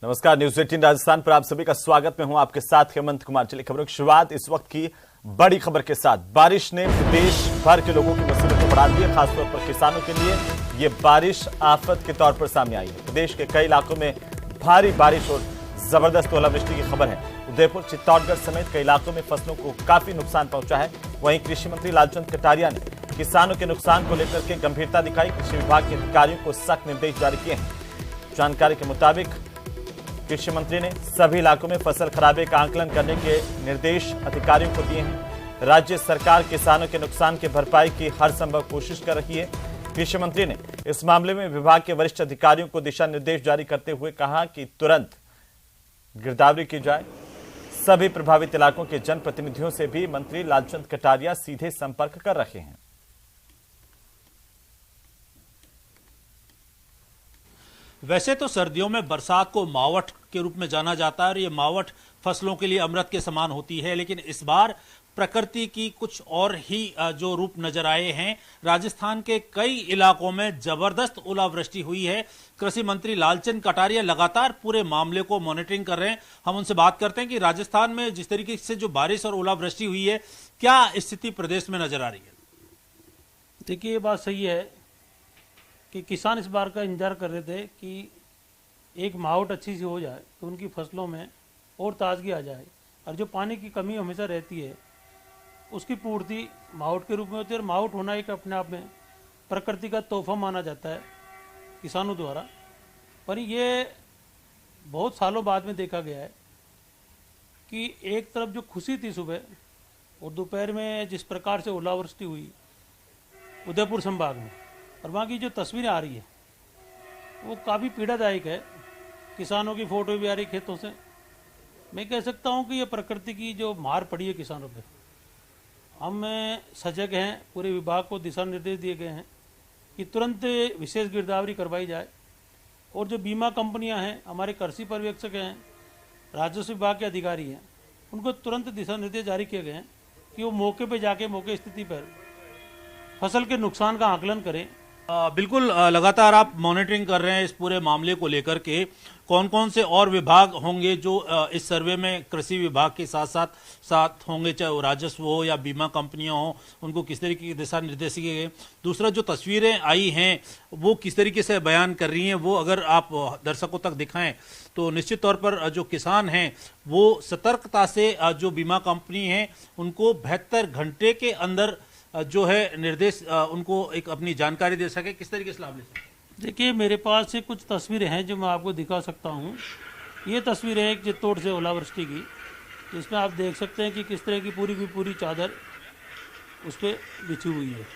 नमस्कार, न्यूज 18 राजस्थान पर आप सभी का स्वागत। मैं हूं आपके साथ हेमंत कुमार। चलिए खबरों की शुरुआत इस वक्त की बड़ी खबर के साथ। बारिश ने प्रदेश भर के लोगों की मुसीबत को बढ़ा दी है। खासतौर पर किसानों के लिए ये बारिश आफत के तौर पर सामने आई है। प्रदेश के कई इलाकों में भारी बारिश और जबरदस्त ओलावृष्टि की खबर है। उदयपुर, चित्तौड़गढ़ समेत कई इलाकों में फसलों को काफी नुकसान पहुंचा है। वहीं कृषि मंत्री लालचंद कटारिया ने किसानों के नुकसान को लेकर के गंभीरता दिखाई। कृषि विभाग के अधिकारियों को सख्त निर्देश जारी किए हैं। जानकारी के मुताबिक कृषि मंत्री ने सभी इलाकों में फसल खराबे का आकलन करने के निर्देश अधिकारियों को दिए हैं। राज्य सरकार किसानों के नुकसान की भरपाई की हर संभव कोशिश कर रही है। कृषि मंत्री ने इस मामले में विभाग के वरिष्ठ अधिकारियों को दिशा निर्देश जारी करते हुए कहा कि तुरंत गिरदावरी की जाए। सभी प्रभावित इलाकों के जनप्रतिनिधियों से भी मंत्री लालचंद कटारिया सीधे संपर्क कर रहे हैं। वैसे तो सर्दियों में बरसात को मावठ के रूप में जाना जाता है और ये मावठ फसलों के लिए अमृत के समान होती है, लेकिन इस बार प्रकृति की कुछ और ही जो रूप नजर आए हैं। राजस्थान के कई इलाकों में जबरदस्त ओलावृष्टि हुई है। कृषि मंत्री लालचंद कटारिया लगातार पूरे मामले को मॉनिटरिंग कर रहे हैं। हम उनसे बात करते हैं कि राजस्थान में जिस तरीके से जो बारिश और ओलावृष्टि हुई है, क्या स्थिति प्रदेश में नजर आ रही है? देखिए, ये बात सही है कि किसान इस बार का इंतजार कर रहे थे कि एक मावठ अच्छी सी हो जाए तो उनकी फसलों में और ताजगी आ जाए। और जो पानी की कमी हमेशा रहती है उसकी पूर्ति मावठ के रूप में होती है। और मावठ होना एक अपने आप में प्रकृति का तोहफा माना जाता है किसानों द्वारा। पर ये बहुत सालों बाद में देखा गया है कि एक तरफ जो खुशी थी सुबह और दोपहर में जिस प्रकार से ओलावृष्टि हुई उदयपुर संभाग में, और वहाँ की जो तस्वीरें आ रही है वो काफ़ी पीड़ादायक है। किसानों की फोटो भी आ रही खेतों से। मैं कह सकता हूँ कि ये प्रकृति की जो मार पड़ी है किसानों पे, हम सजग हैं। पूरे विभाग को दिशा निर्देश दिए गए हैं कि तुरंत विशेष गिरदावरी करवाई जाए। और जो बीमा कंपनियां हैं, हमारे कृषि पर्यवेक्षक हैं, राजस्व विभाग के अधिकारी हैं, उनको तुरंत दिशा निर्देश जारी किए गए हैं कि वो मौके पर जाके मौके स्थिति पर फसल के नुकसान का आकलन करें। बिल्कुल, लगातार आप मॉनिटरिंग कर रहे हैं इस पूरे मामले को लेकर के। कौन कौन से और विभाग होंगे जो इस सर्वे में कृषि विभाग के साथ साथ होंगे, चाहे वो राजस्व हो या बीमा कंपनियां हो, उनको किस तरीके के दिशा निर्देश दिए गए? दूसरा, जो तस्वीरें आई हैं वो किस तरीके से बयान कर रही हैं, वो अगर आप दर्शकों तक दिखाएं तो निश्चित तौर पर जो किसान हैं वो सतर्कता से जो बीमा कंपनी है उनको 72 घंटे के अंदर जो है निर्देश उनको एक अपनी जानकारी दे सके, किस तरीके से लाभ ले सके। देखिए, मेरे पास से कुछ तस्वीरें हैं जो मैं आपको दिखा सकता हूँ। ये तस्वीरें एक चित्तौड़ से ओलावृष्टि की, जिसमें आप देख सकते हैं कि किस तरह की पूरी चादर उस पर बिछी हुई है।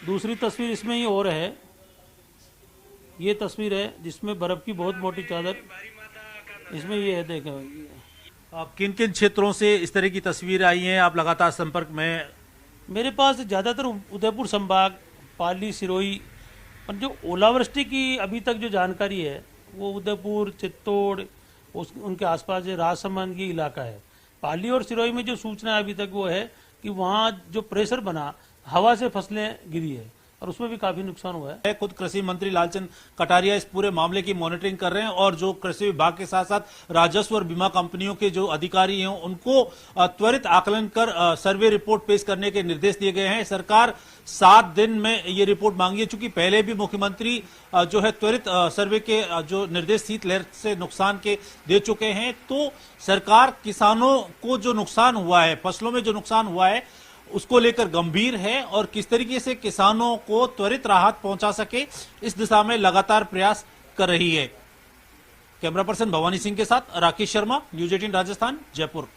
दूसरी तस्वीर इसमें ही और है। ये तस्वीर है जिसमें बर्फ़ की बहुत मोटी चादर इसमें ये है। देखें आप किन किन क्षेत्रों से इस तरह की तस्वीर आई हैं, आप लगातार संपर्क में? मेरे पास ज़्यादातर उदयपुर संभाग, पाली, सिरोही, पर जो ओलावृष्टि की अभी तक जो जानकारी है वो उदयपुर, चित्तौड़, उनके आसपास जो राजसमंद की इलाका है। पाली और सिरोही में जो सूचना अभी तक वो है कि वहाँ जो प्रेशर बना, हवा से फसलें गिरी है और उसमें भी काफी नुकसान हुआ है। खुद कृषि मंत्री लालचंद कटारिया इस पूरे मामले की मॉनिटरिंग कर रहे हैं और जो कृषि विभाग के साथ साथ राजस्व और बीमा कंपनियों के जो अधिकारी हैं उनको त्वरित आकलन कर सर्वे रिपोर्ट पेश करने के निर्देश दिए गए हैं। सरकार 7 दिन में ये रिपोर्ट मांगी है, चूंकि पहले भी मुख्यमंत्री जो है त्वरित सर्वे के जो निर्देश शीतलहर से नुकसान के दे चुके हैं। तो सरकार किसानों को जो नुकसान हुआ है, फसलों में जो नुकसान हुआ है, उसको लेकर गंभीर है और किस तरीके से किसानों को त्वरित राहत पहुंचा सके इस दिशा में लगातार प्रयास कर रही है। कैमरा पर्सन भवानी सिंह के साथ राकेश शर्मा, न्यूज 18 राजस्थान, जयपुर।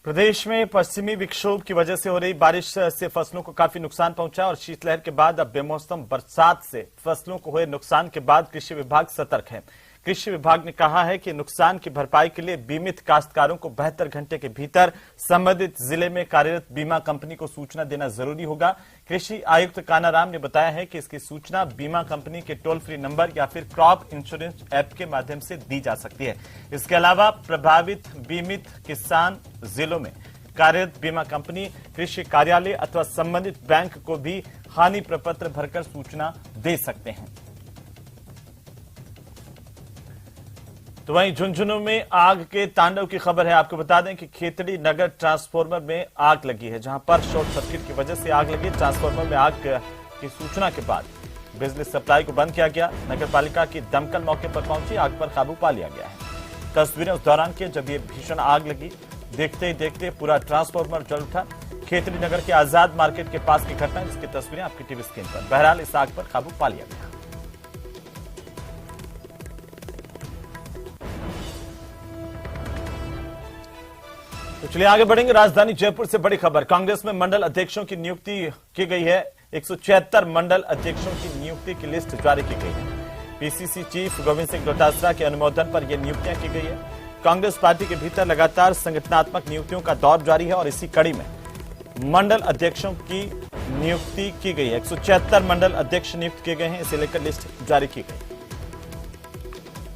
प्रदेश में पश्चिमी विक्षोभ की वजह से हो रही बारिश से फसलों को काफी नुकसान पहुंचा और शीतलहर के बाद अब बेमौसम बरसात से फसलों को हुए नुकसान के बाद कृषि विभाग सतर्क है। कृषि विभाग ने कहा है कि नुकसान की भरपाई के लिए बीमित काश्तकारों को 72 घंटे के भीतर संबंधित जिले में कार्यरत बीमा कंपनी को सूचना देना जरूरी होगा। कृषि आयुक्त कानाराम ने बताया है कि इसकी सूचना बीमा कंपनी के टोल फ्री नंबर या फिर क्रॉप इंश्योरेंस ऐप के माध्यम से दी जा सकती है। इसके अलावा प्रभावित बीमित किसान जिलों में कार्यरत बीमा कंपनी, कृषि कार्यालय अथवा संबंधित बैंक को भी हानि प्रपत्र भरकर सूचना दे सकते हैं। तो वहीं झुंझुनू में आग के तांडव की खबर है। आपको बता दें कि खेतड़ी नगर ट्रांसफार्मर में आग लगी है, जहां पर शॉर्ट सर्किट की वजह से आग लगी। ट्रांसफार्मर में आग की सूचना के बाद बिजली सप्लाई को बंद किया गया। नगर पालिका की दमकल मौके पर पहुंची, आग पर काबू पा लिया गया है। तस्वीरें उस दौरान की जब ये भीषण आग लगी, देखते ही देखते पूरा ट्रांसफार्मर जल उठा। खेतड़ी नगर के आजाद मार्केट के पास की घटना, जिसकी तस्वीरें आपकी टीवी स्क्रीन पर। बहरहाल इस आग पर काबू पा लिया गया। तो चलिए आगे बढ़ेंगे। राजधानी जयपुर से बड़ी खबर। कांग्रेस में मंडल अध्यक्षों की नियुक्ति की गई है। 176 मंडल अध्यक्षों की नियुक्ति की लिस्ट जारी की गई है। पीसीसी चीफ गोविंद सिंह डोटासरा के अनुमोदन पर यह नियुक्तियां की गई है। कांग्रेस पार्टी के भीतर लगातार संगठनात्मक नियुक्तियों का दौर जारी है और इसी कड़ी में मंडल अध्यक्षों की नियुक्ति की गई है। 176 मंडल अध्यक्ष नियुक्त किए गए हैं, इसे लेकर लिस्ट जारी की गई।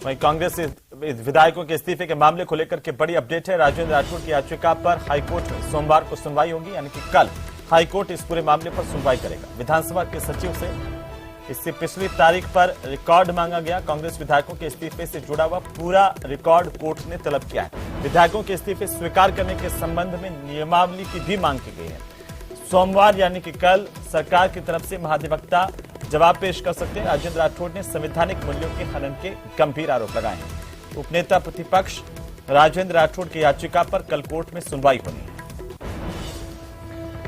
वहीं कांग्रेस विधायकों के इस्तीफे के मामले को लेकर के बड़ी अपडेट है। राजेंद्र राठौड़ की याचिका पर हाईकोर्ट में सोमवार को सुनवाई होगी, यानी कि कल हाईकोर्ट इस पूरे मामले पर सुनवाई करेगा। विधानसभा के सचिव से इससे पिछली तारीख पर रिकॉर्ड मांगा गया। कांग्रेस विधायकों के इस्तीफे से जुड़ा हुआ पूरा रिकॉर्ड कोर्ट ने तलब किया है। विधायकों के इस्तीफे स्वीकार करने के संबंध में नियमावली की भी मांग की गई है। सोमवार यानी कि कल सरकार की तरफ से महाधिवक्ता जवाब पेश कर सकते हैं। राजेंद्र राठौड़ ने संवैधानिक मूल्यों के हनन के गंभीर आरोप लगाए हैं। उपनेता प्रतिपक्ष राजेंद्र राठौड़ की याचिका पर कल कोर्ट में सुनवाई होनी है।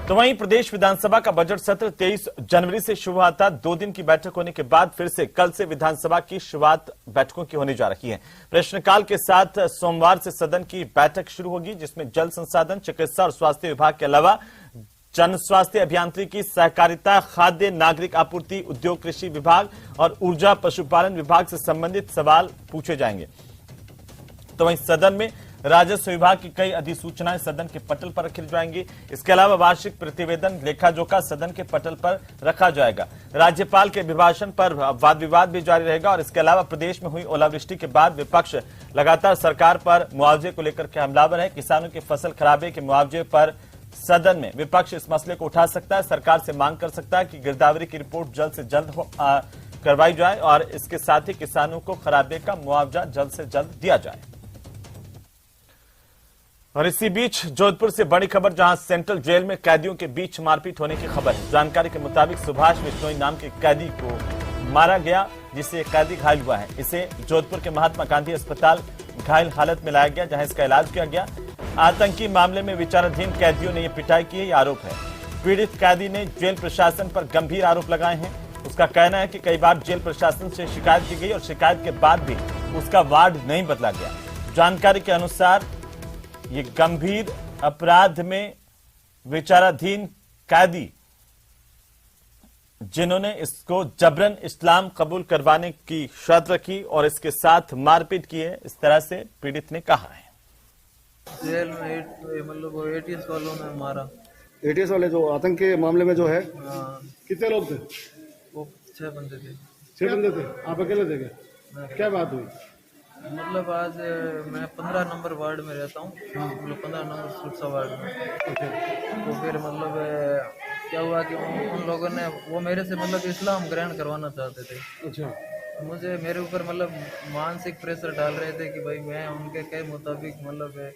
तो वहीं प्रदेश विधानसभा का बजट सत्र 23 जनवरी से शुरू हुआ था। 2 दिन की बैठक होने के बाद फिर से कल से विधानसभा की शुरुआत बैठकों की होने जा रही है। प्रश्नकाल के साथ सोमवार से सदन की बैठक शुरू होगी, जिसमें जल संसाधन, चिकित्सा और स्वास्थ्य विभाग के अलावा जन स्वास्थ्य अभियांत्रिकी, सहकारिता, खाद्य नागरिक आपूर्ति, उद्योग, कृषि विभाग और ऊर्जा पशुपालन विभाग से संबंधित सवाल पूछे जाएंगे। तो वहीं सदन में राजस्व विभाग की कई अधिसूचनाएं सदन के पटल पर रखी जाएंगी। इसके अलावा वार्षिक प्रतिवेदन, लेखा जोखा सदन के पटल पर रखा जाएगा। राज्यपाल के अभिभाषण पर वाद विवाद भी जारी रहेगा। और इसके अलावा प्रदेश में हुई ओलावृष्टि के बाद विपक्ष लगातार सरकार पर मुआवजे को लेकर के हमलावर है। किसानों की फसल खराबे के मुआवजे पर सदन में विपक्ष इस मसले को उठा सकता है, सरकार से मांग कर सकता है कि गिरदावरी की रिपोर्ट जल्द से जल्द करवाई जाए और इसके साथ ही किसानों को खराबे का मुआवजा जल्द से जल्द दिया जाए। और इसी बीच जोधपुर से बड़ी खबर, जहां सेंट्रल जेल में कैदियों के बीच मारपीट होने की खबर है। जानकारी के मुताबिक सुभाष बिश्नोई नाम के कैदी को मारा गया, जिससे एक कैदी घायल हुआ है। इसे जोधपुर के महात्मा गांधी अस्पताल घायल हालत में लाया गया, जहां इसका इलाज किया गया। आतंकी मामले में विचाराधीन कैदियों ने यह पिटाई की है, यह आरोप है। पीड़ित कैदी ने जेल प्रशासन पर गंभीर आरोप लगाए हैं। उसका कहना है कि कई बार जेल प्रशासन से शिकायत की गई और शिकायत के बाद भी उसका वार्ड नहीं बदला गया। जानकारी के अनुसार ये गंभीर अपराध में विचाराधीन कैदी, जिन्होंने इसको जबरन इस्लाम कबूल करवाने की शर्त रखी और इसके साथ मारपीट की है, इस तरह से पीड़ित ने कहा है। जेल में मतलब एटीएस वालों ने मारा। एटीएस वाले जो आतंक के मामले में जो है, हाँ, कितने लोग थे? वो 6 बंदे थे। 6 बंदे थे, आप अकेले थे क्या? क्या बात हुई? मतलब आज मैं 15 नंबर वार्ड में रहता हूँ, मतलब 15 नंबर सुरक्षा वार्ड में। तो फिर मतलब क्या हुआ कि उन लोगों ने वो मेरे से मतलब इस्लाम ग्रहण करवाना चाहते थे। अच्छा। मुझे मेरे ऊपर मतलब मानसिक प्रेशर डाल रहे थे कि भाई मैं उनके कहे मुताबिक मतलब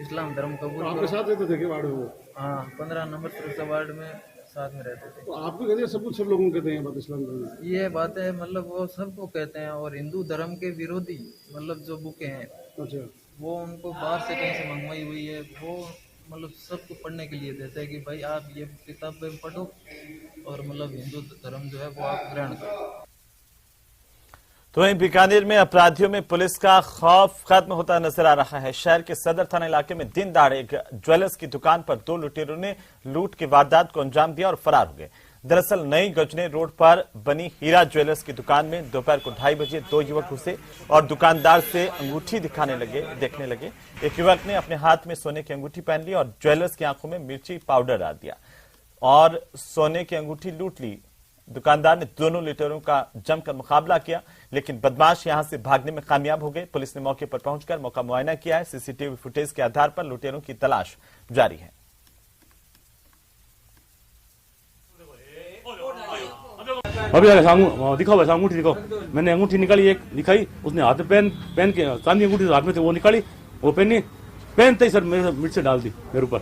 इस्लाम धर्म कबूल आपके साथ रहते थे क्या वार्ड में वो? हाँ, 15 नंबर सुरक्षा वार्ड में साथ में रहते थे। तो आपको कहते हैं सब लोगों को कहते हैं बात इस्लाम धर्म? ये बातें मतलब वो सबको कहते हैं और हिंदू धर्म के विरोधी मतलब जो बुकें हैं, अच्छा। वो उनको बाहर से कहीं से मंगवाई हुई है। वो मतलब सबको पढ़ने के लिए देते हैं कि भाई आप ये किताबें पढ़ो और मतलब हिंदू धर्म जो है वो आप ग्रहण करो। तो वहीं बीकानेर में अपराधियों में पुलिस का खौफ खत्म होता नजर आ रहा है। शहर के सदर थाना इलाके में दिन दहाड़े एक ज्वेलर्स की दुकान पर 2 लुटेरों ने लूट की वारदात को अंजाम दिया और फरार हो गए। दरअसल नई गजने रोड पर बनी हीरा ज्वेलर्स की दुकान में दोपहर को 2:30 बजे 2 युवक घुसे और दुकानदार से अंगूठी देखने लगे। एक युवक ने अपने हाथ में सोने की अंगूठी पहन ली और ज्वेलर्स की आंखों में मिर्ची पाउडर डाल दिया और सोने की अंगूठी लूट ली। दुकानदार ने दोनों लुटेरों का जमकर मुकाबला किया, लेकिन बदमाश यहां से भागने में कामयाब हो गए। पुलिस ने मौके पर पहुंचकर मौका मुआयना किया है। सीसीटीवी फुटेज के आधार पर लुटेरों की तलाश जारी है। अभी दिखाओ वैसा अंगूठी दिखाओ। मैंने अंगूठी निकाली, एक दिखाई, उसने हाथ पेन के चांदी अंगूठी हाथ में थे वो निकाली, वो पहनते ही सर मेरे मिर्च डाल दी मेरे ऊपर,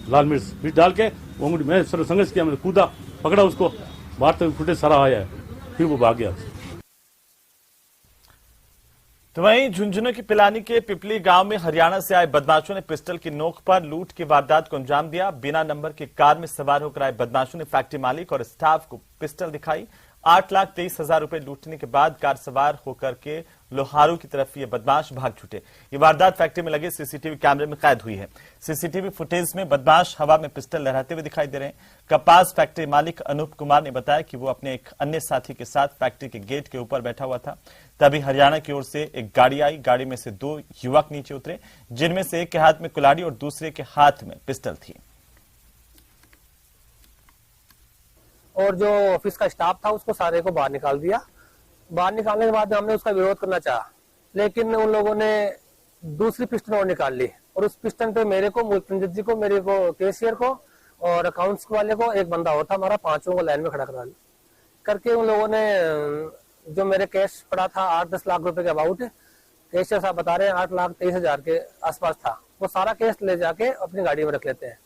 लाल मिर्च डाल के वो अंगूठी, मैं सर संघर्ष किया, मैंने कूदा, पकड़ा उसको, बाहर तक फुटेज सारा आया है, फिर वो भाग गया। तो वहीं झुंझुनू की पिलानी के पिपली गांव में हरियाणा से आए बदमाशों ने पिस्टल की नोक पर लूट की वारदात को अंजाम दिया। बिना नंबर की कार में सवार होकर आए बदमाशों ने फैक्ट्री मालिक और स्टाफ को पिस्टल दिखाई। 8,23,000 रुपए लूटने के बाद कार सवार होकर के लोहारू की तरफ ये बदमाश भाग छूटे। ये वारदात फैक्ट्री में लगे सीसीटीवी कैमरे में कैद हुई है। सीसीटीवी फुटेज में बदमाश हवा में पिस्टल लहराते हुए दिखाई दे रहे हैं। कपास फैक्ट्री मालिक अनूप कुमार ने बताया कि वो अपने एक अन्य साथी के साथ फैक्ट्री के गेट के ऊपर बैठा हुआ था, तभी हरियाणा की ओर से एक गाड़ी आई। गाड़ी में से 2 युवक नीचे उतरे, जिनमें से एक के हाथ में कुल्हाड़ी और दूसरे के हाथ में पिस्टल थी। और जो ऑफिस का स्टाफ था उसको सारे को बाहर निकाल दिया। बाहर निकालने के बाद हमने उसका विरोध करना चाहा, लेकिन उन लोगों ने दूसरी पिस्टल और निकाल ली और उस पिस्टल पे मेरे को, मूलचंद जी को, मेरे को, कैशियर को और अकाउंट्स वाले को, एक बंदा और था हमारा, 5 को लाइन में खड़ा करा करके उन लोगों ने जो मेरे कैश पड़ा था 8-10 लाख रुपए के अबाउट, कैशियर साहब बता रहे हैं 8,23,000 के आसपास था, वो सारा कैश ले जाके अपनी गाड़ी में रख लेते हैं।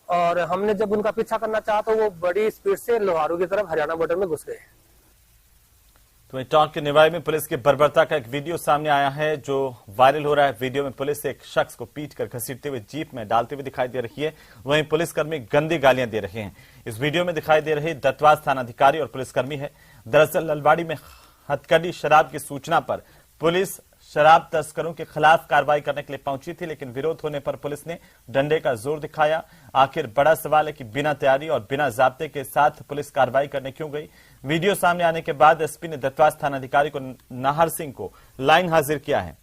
और हमने जब उनका पीछा करना चाहा तो वो बड़ी स्पीड से लोहारू की तरफ हरियाणा बॉर्डर में घुस गए। तो वहीं टोंक के निवाई में पुलिस की बर्बरता का एक वीडियो सामने आया है जो वायरल हो रहा है। वीडियो में पुलिस एक शख्स को पीट कर घसीटते हुए जीप में डालते हुए दिखाई दे रही है। वहीं पुलिसकर्मी गंदी गालियां दे रहे हैं। इस वीडियो में दिखाई दे रहे दत्तवास थानाधिकारी और पुलिसकर्मी है। दरअसल ललवाड़ी में हथकड़ी शराब की सूचना पर पुलिस शराब तस्करों के खिलाफ कार्रवाई करने के लिए पहुंची थी, लेकिन विरोध होने पर पुलिस ने डंडे का जोर दिखाया। आखिर बड़ा सवाल है कि बिना तैयारी और बिना जाब्ते के साथ पुलिस कार्रवाई करने क्यों गई। वीडियो सामने आने के बाद एसपी ने दत्तवास थानाधिकारी को नाहर सिंह को लाइन हाजिर किया है।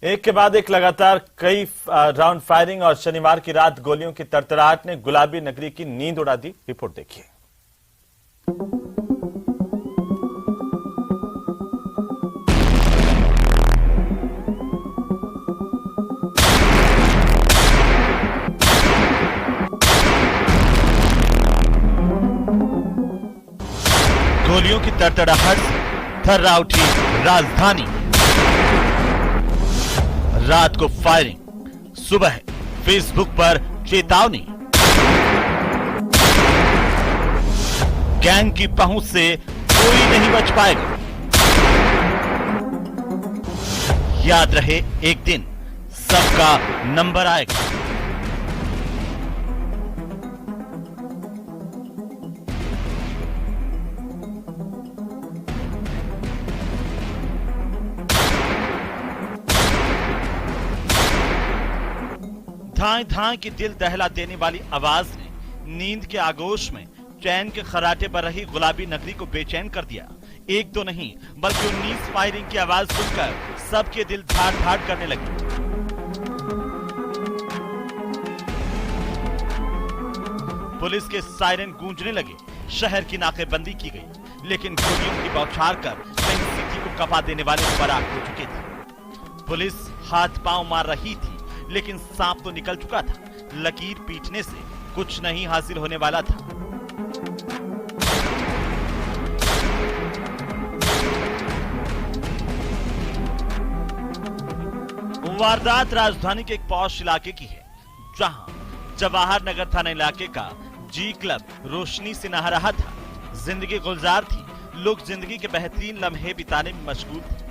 एक के बाद एक लगातार कई राउंड फायरिंग और शनिवार की रात गोलियों की तड़तड़ाहट ने गुलाबी नगरी की नींद उड़ा दी। रिपोर्ट देखिए। गोलियों की तड़तड़ाहट थर्रा उठी राजधानी। रात को फायरिंग, सुबह फेसबुक पर चेतावनी। गैंग की पहुंच से कोई नहीं बच पाएगा। याद रहे एक दिन सबका नंबर आएगा। धाए धाए की दिल दहला देने वाली आवाज ने नींद के आगोश में चैन के खराटे पर रही गुलाबी नगरी को बेचैन कर दिया। एक तो नहीं बल्कि 19 फायरिंग की आवाज सुनकर सबके दिल धाड़ धाड़ करने लगे। पुलिस के सायरन गूंजने लगे, शहर की नाकेबंदी की गई, लेकिन गोलियों की बौछार कर पिंक सिटी को कपा देने वाले फरार हो चुके थे। पुलिस हाथ पांव मार रही थी, लेकिन सांप तो निकल चुका था। लकीर पीटने से कुछ नहीं हासिल होने वाला था। वारदात राजधानी के एक पॉश इलाके की है, जहां जवाहर नगर थाना इलाके का जी क्लब रोशनी से नहा रहा था। जिंदगी गुलजार थी, लोग जिंदगी के बेहतरीन लम्हे बिताने में मशगूल थे।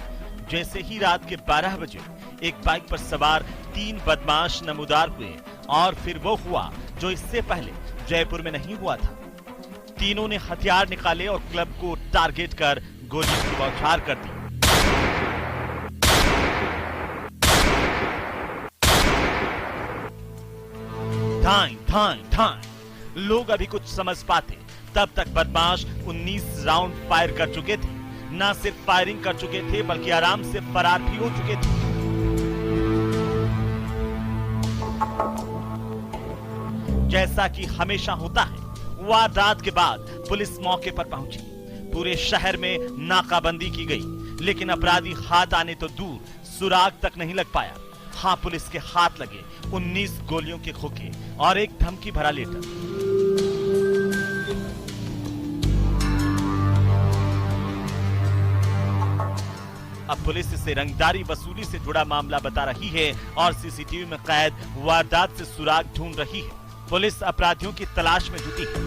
जैसे ही रात के 12 बजे एक बाइक पर सवार 3 बदमाश नमूदार हुए और फिर वो हुआ जो इससे पहले जयपुर में नहीं हुआ था। तीनों ने हथियार निकाले और क्लब को टारगेट कर गोली की बौछार कर दी। धाएं धाएं धाएं। लोग अभी कुछ समझ पाते तब तक बदमाश 19 राउंड फायर कर चुके थे। न सिर्फ फायरिंग कर चुके थे बल्कि आराम से फरार भी हो चुके थे। जैसा कि हमेशा होता है, वारदात के बाद पुलिस मौके पर पहुंची। पूरे शहर में नाकाबंदी की गई, लेकिन अपराधी हाथ आने तो दूर सुराग तक नहीं लग पाया। हाँ, पुलिस के हाथ लगे 19 गोलियों के खोखे और एक धमकी भरा लेटर। अब पुलिस इसे रंगदारी वसूली से जुड़ा मामला बता रही है और सीसीटीवी में कैद वारदात से सुराग ढूंढ रही है। पुलिस अपराधियों की तलाश में जुटी है।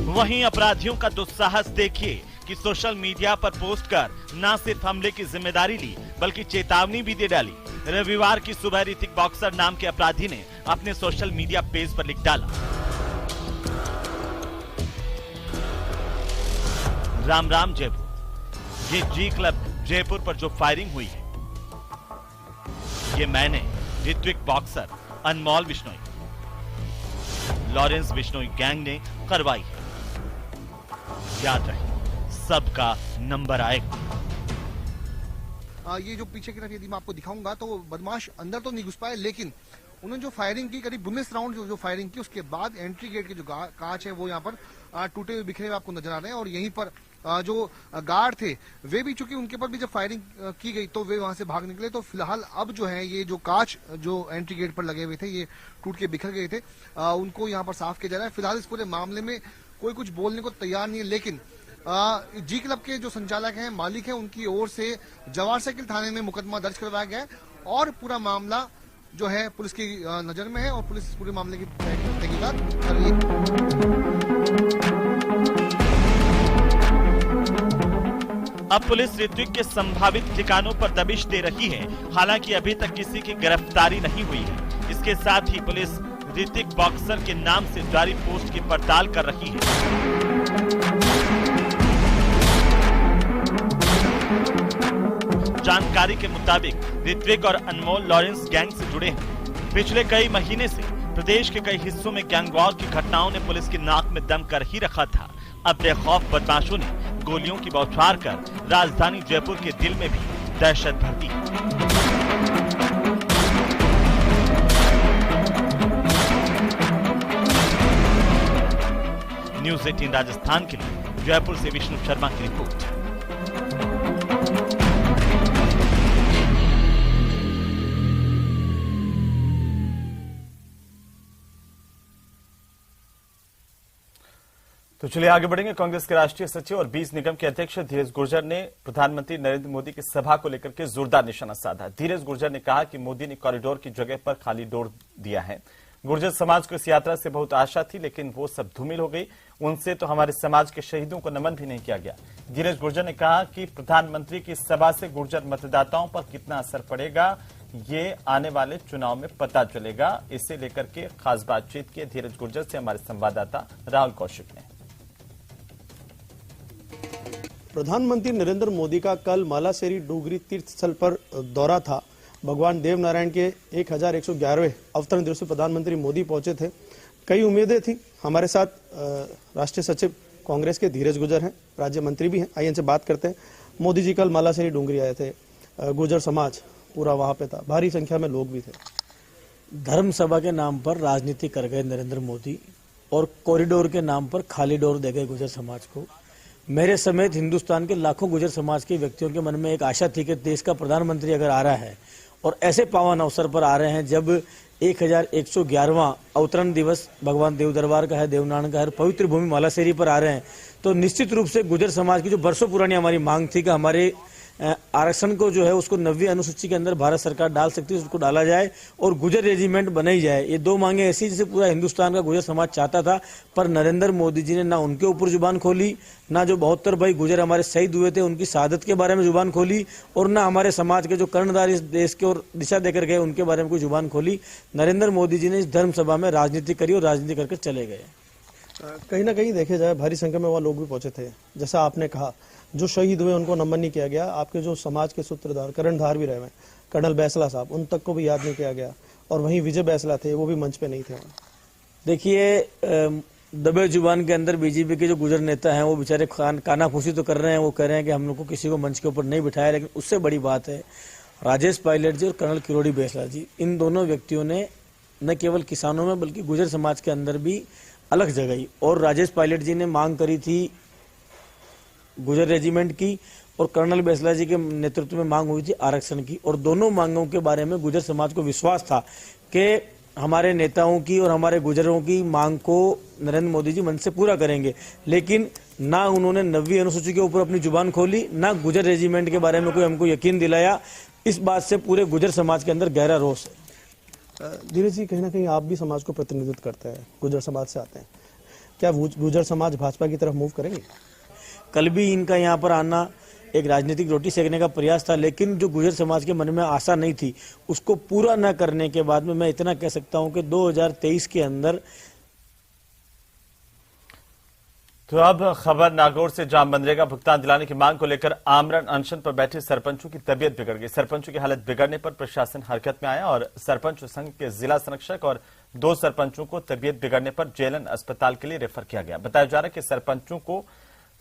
वहीं अपराधियों का दुस्साहस देखिए कि सोशल मीडिया पर पोस्ट कर न सिर्फ हमले की जिम्मेदारी ली बल्कि चेतावनी भी दे डाली। रविवार की सुबह ऋतिक बॉक्सर नाम के अपराधी ने अपने सोशल मीडिया पेज पर लिख डाला, राम राम जयपुर, ये जी क्लब जयपुर पर जो फायरिंग हुई है ये मैंने ऋतिक बॉक्सर, अनमोल बिश्नोई, लॉरेंस बिश्नोई गैंग ने करवाई है। याद रहे सबका नंबर आएगा। ये जो पीछे की तरफ यदि मैं आपको दिखाऊंगा तो बदमाश अंदर तो नहीं घुस पाए, लेकिन उन्होंने जो फायरिंग की करीब 19 राउंड जो फायरिंग की, उसके बाद एंट्री गेट के जो कांच है वो यहाँ पर टूटे हुए बिखरे हुए आपको नजर आ रहे हैं। और यहीं पर जो गार्ड थे वे भी, चूंकि उनके पर भी जब फायरिंग की गई तो वे वहां से भाग निकले। तो फिलहाल अब जो है ये जो कांच जो एंट्री गेट पर लगे हुए थे ये टूट के बिखर गए थे, उनको यहाँ पर साफ किया जा रहा है। फिलहाल इस पूरे मामले में कोई कुछ बोलने को तैयार नहीं है, लेकिन जी क्लब के जो संचालक हैं, मालिक हैं, उनकी ओर से जवाहर साइकिल थाने में मुकदमा दर्ज करवाया गया है और पूरा मामला जो है पुलिस की नजर में है और पुलिस इस पूरे मामले की तहकीकात कर रही है। अब पुलिस ऋतिक के संभावित ठिकानों पर दबिश दे रही है। हालांकि अभी तक किसी की गिरफ्तारी नहीं हुई है। इसके साथ ही पुलिस ऋतिक बॉक्सर के नाम से जारी पोस्ट की पड़ताल कर रही है। जानकारी के मुताबिक ऋतिक और अनमोल लॉरेंस गैंग से जुड़े हैं। पिछले कई महीने से प्रदेश के कई हिस्सों में गैंगवॉर की घटनाओं ने पुलिस की नाक में दम कर ही रखा था। अब बेखौफ बदमाशों ने गोलियों की बौछार कर राजधानी जयपुर के दिल में भी दहशत भर दी। न्यूज़ 18 राजस्थान के लिए जयपुर से विष्णु शर्मा की रिपोर्ट। तो चलिए आगे बढ़ेंगे। कांग्रेस के राष्ट्रीय सचिव और बीज निगम के अध्यक्ष धीरज गुर्जर ने प्रधानमंत्री नरेंद्र मोदी की सभा को लेकर के जोरदार निशाना साधा। धीरज गुर्जर ने कहा कि मोदी ने कॉरिडोर की जगह पर खाली डोर दिया है। गुर्जर समाज को इस यात्रा से बहुत आशा थी, लेकिन वो सब धूमिल हो गई। उनसे तो हमारे समाज के शहीदों को नमन भी नहीं किया गया। धीरज गुर्जर ने कहा कि प्रधानमंत्री की सभा से गुर्जर मतदाताओं पर कितना असर पड़ेगा ये आने वाले चुनाव में पता चलेगा। इसे लेकर के खास बातचीत की धीरज गुर्जर से हमारे संवाददाता राहुल कौशिक ने। प्रधानमंत्री नरेंद्र मोदी का कल मालासेरी डोगरी तीर्थ स्थल पर दौरा था। भगवान देव नारायण के 1111वें अवतरण दिवस पर प्रधानमंत्री मोदी पहुंचे थे। कई उम्मीदें थी। हमारे साथ राष्ट्रीय सचिव कांग्रेस के धीरज गुर्जर हैं, राज्य मंत्री भी हैं। आइए इनसे बात करते हैं। मोदी जी कल मालासेरी डोंगरी आए थे, गुर्जर समाज पूरा वहां पे था, भारी संख्या में लोग भी थे। धर्म सभा के नाम पर राजनीति कर गए नरेंद्र मोदी और कॉरिडोर के नाम पर खाली डोर दे गए गुर्जर समाज को। मेरे समेत हिंदुस्तान के लाखों गुर्जर समाज के व्यक्तियों के मन में एक आशा थी कि देश का प्रधानमंत्री अगर आ रहा है और ऐसे पावन अवसर पर आ रहे हैं जब 1111वां अवतरण दिवस भगवान देव दरबार का है, देवनारायण का है, पवित्र भूमि मालासेरी पर आ रहे हैं, तो निश्चित रूप से गुर्जर समाज की जो बरसों पुरानी हमारी मांग थी कि हमारे आरक्षण को जो है उसको 9वीं अनुसूची के अंदर भारत सरकार डाल सकती है, उसको डाला जाए और गुर्जर रेजिमेंट बनाई जाए। ये दो मांगे ऐसी जिसे पूरा हिंदुस्तान का गुर्जर समाज चाहता था, पर नरेंद्र मोदी जी ने ना उनके ऊपर जुबान खोली, ना जो 72 भाई गुर्जर हमारे शहीद हुए थे उनकी शहादत के बारे में जुबान खोली, और ना हमारे समाज के जो कर्णधार इस देश के और दिशा देकर गए उनके बारे में कोई जुबान खोली। नरेंद्र मोदी जी ने इस धर्म सभा में राजनीति करी और राजनीति करके चले गए। कहीं ना कहीं देखे जाए भारी संख्या में वहाँ लोग भी पहुंचे थे। जैसा आपने कहा, जो शहीद हुए उनको नमन नहीं किया गया। आपके जो समाज के सूत्रधार कर्णधार भी रहे हैं, कर्नल बैसला साहब, उन तक को भी याद नहीं किया गया। और वहीं विजय बैसला थे, वो भी मंच पे नहीं थे। देखिए, दबे जुबान के अंदर बीजेपी के जो गुर्जर नेता हैं वो बेचारे कानाफूसी तो कर रहे हैं। वो कह रहे हैं कि हम लोग को किसी को मंच के ऊपर नहीं बिठाया, लेकिन उससे बड़ी बात है राजेश पायलट जी और कर्नल किरोड़ी बैसला जी, इन दोनों व्यक्तियों ने न केवल किसानों में बल्कि गुर्जर समाज के अंदर भी अलग जगही। और राजेश पायलट जी ने मांग करी थी गुर्जर रेजिमेंट की और कर्नल बैसला जी के नेतृत्व में मांग हुई थी आरक्षण की। और दोनों मांगों के बारे में गुर्जर समाज को विश्वास था कि हमारे नेताओं की और हमारे गुजरों की मांग को नरेंद्र मोदी जी मन से पूरा करेंगे, लेकिन ना उन्होंने 9वीं अनुसूची के ऊपर अपनी जुबान खोली, ना गुजर रेजिमेंट के बारे में कोई हमको यकीन दिलाया। इस बात से पूरे गुजर समाज के अंदर गहरा रोष है। धीरज जी, कहीं ना कहीं आप भी समाज को प्रतिनिधित्व करते हैं, गुजर समाज से आते हैं, क्या गुजर समाज भाजपा की तरफ मूव करेंगे? कल भी इनका यहाँ पर आना एक राजनीतिक रोटी सेकने का प्रयास था, लेकिन जो गुजर समाज के मन में आशा नहीं थी उसको पूरा न करने के बाद में मैं इतना कह सकता हूं कि 2023 के अंदर। तो अब खबर नागौर से, जहां मनरेगा भुगतान दिलाने की मांग को लेकर आमरण अनशन पर बैठे सरपंचों की तबीयत बिगड़ गई। सरपंचों की हालत बिगड़ने पर प्रशासन हरकत में आया और सरपंच संघ के जिला संरक्षक और 2 सरपंचों को तबीयत बिगड़ने पर जेएलएन अस्पताल के लिए रेफर किया गया। बताया जा रहा है कि सरपंचों को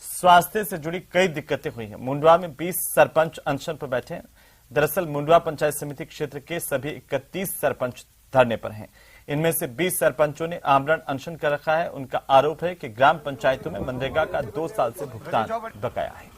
स्वास्थ्य से जुड़ी कई दिक्कतें हुई हैं। मुंडवा में 20 सरपंच अनशन पर बैठे हैं। दरअसल मुंडवा पंचायत समिति क्षेत्र के सभी 31 सरपंच धरने पर हैं। इनमें से 20 सरपंचों ने आमरण अनशन कर रखा है। उनका आरोप है कि ग्राम पंचायतों में मनरेगा का 2 साल से भुगतान बकाया है।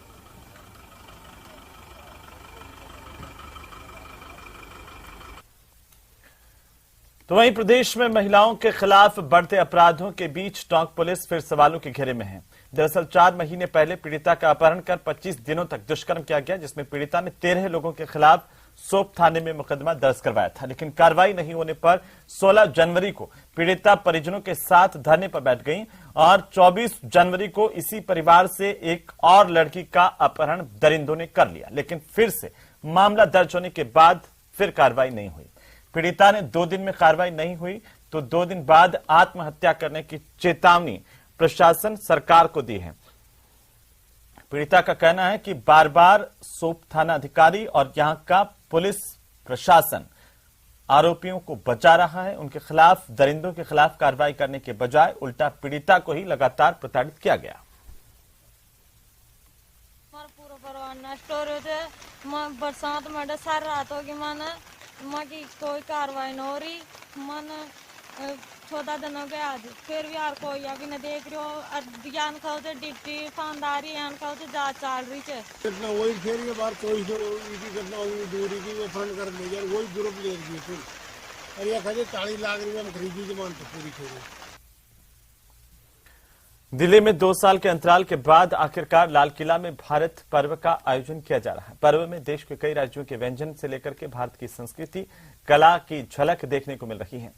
तो वहीं प्रदेश में महिलाओं के खिलाफ बढ़ते अपराधों के बीच टोंक पुलिस फिर सवालों के घेरे में है। दरअसल 4 महीने पहले पीड़िता का अपहरण कर 25 दिनों तक दुष्कर्म किया गया, जिसमें पीड़िता ने 13 लोगों के खिलाफ सोप थाने में मुकदमा दर्ज करवाया था। लेकिन कार्रवाई नहीं होने पर 16 जनवरी को पीड़िता परिजनों के साथ धरने पर बैठ गई और 24 जनवरी को इसी परिवार से एक और लड़की का अपहरण दरिंदों ने कर लिया। लेकिन फिर से मामला दर्ज होने के बाद फिर कार्रवाई नहीं हुई। पीड़िता ने 2 दिन में कार्रवाई नहीं हुई तो 2 दिन बाद आत्महत्या करने की चेतावनी प्रशासन सरकार को दी है। पीड़िता का कहना है कि बार बार सोप थाना अधिकारी और यहां का पुलिस प्रशासन आरोपियों को बचा रहा है। उनके खिलाफ, दरिंदों के खिलाफ कार्रवाई करने के बजाय उल्टा पीड़िता को ही लगातार प्रताड़ित किया गया। पूरा परिवार नष्ट हो रहे थे। बरसात में सारी रात होगी, माँ की कोई कार्रवाई न हो रही। मन 14 दिन हो गए आज, फिर भी यार कोई अभी न देख रहे हो। ज्ञान खाओ से डिप्टी फानदारी यान खाओ से जांच चल रही है। कितना वही फिर ये बार कोई घटना होगी दूरी की, वो फंड कर ले वही ग्रुप ले ली फिर, और ये खरीदे 40 लाख रुपए में खरीदी जमान तो पूरी खेली। दिल्ली में 2 साल के अंतराल के बाद आखिरकार लाल किला में भारत पर्व का आयोजन किया जा रहा है। पर्व में देश के कई राज्यों के व्यंजन से लेकर के भारत की संस्कृति, कला की झलक देखने को मिल रही है।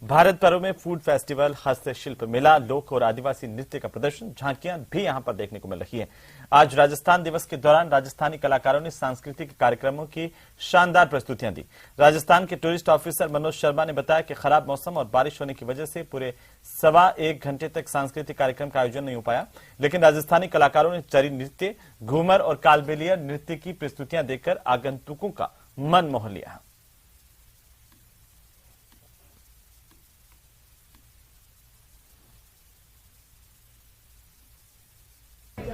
भारत पर्व में फूड फेस्टिवल, हस्तशिल्प मेला, लोक और आदिवासी नृत्य का प्रदर्शन, झांकियां भी यहां पर देखने को मिल रही है। आज राजस्थान दिवस के दौरान राजस्थानी कलाकारों ने सांस्कृतिक कार्यक्रमों की शानदार प्रस्तुतियां दी। राजस्थान के टूरिस्ट ऑफिसर मनोज शर्मा ने बताया कि खराब मौसम और बारिश होने की वजह से पूरे 1.25 घंटे तक सांस्कृतिक कार्यक्रम का आयोजन नहीं हो पाया, लेकिन राजस्थानी कलाकारों ने चरी नृत्य, घूमर और कालबेलिया नृत्य की प्रस्तुतियां देकर आगंतुकों का मन मोह लिया।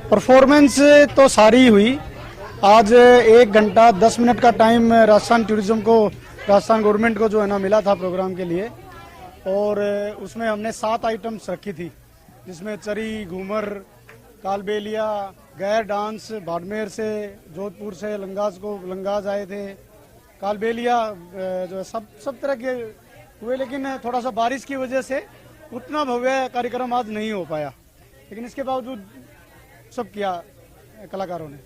परफॉर्मेंस तो सारी हुई। आज 1 घंटा 10 मिनट का टाइम राजस्थान टूरिज्म को, राजस्थान गवर्नमेंट को जो है ना मिला था प्रोग्राम के लिए, और उसमें हमने 7 आइटम्स रखी थी, जिसमें चरी, घूमर, कालबेलिया, गैर डांस, बाड़मेर से, जोधपुर से लंगाज आए थे, कालबेलिया जो है सब तरह के हुए। लेकिन थोड़ा सा बारिश की वजह से उतना भव्य कार्यक्रम आज नहीं हो पाया, लेकिन इसके बावजूद सब किया कलाकारों ने।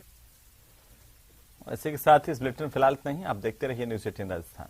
ऐसे के साथ ही इस बुलेटिन फिलहाल इतना ही। आप देखते रहिए न्यूज़ 18 राजस्थान।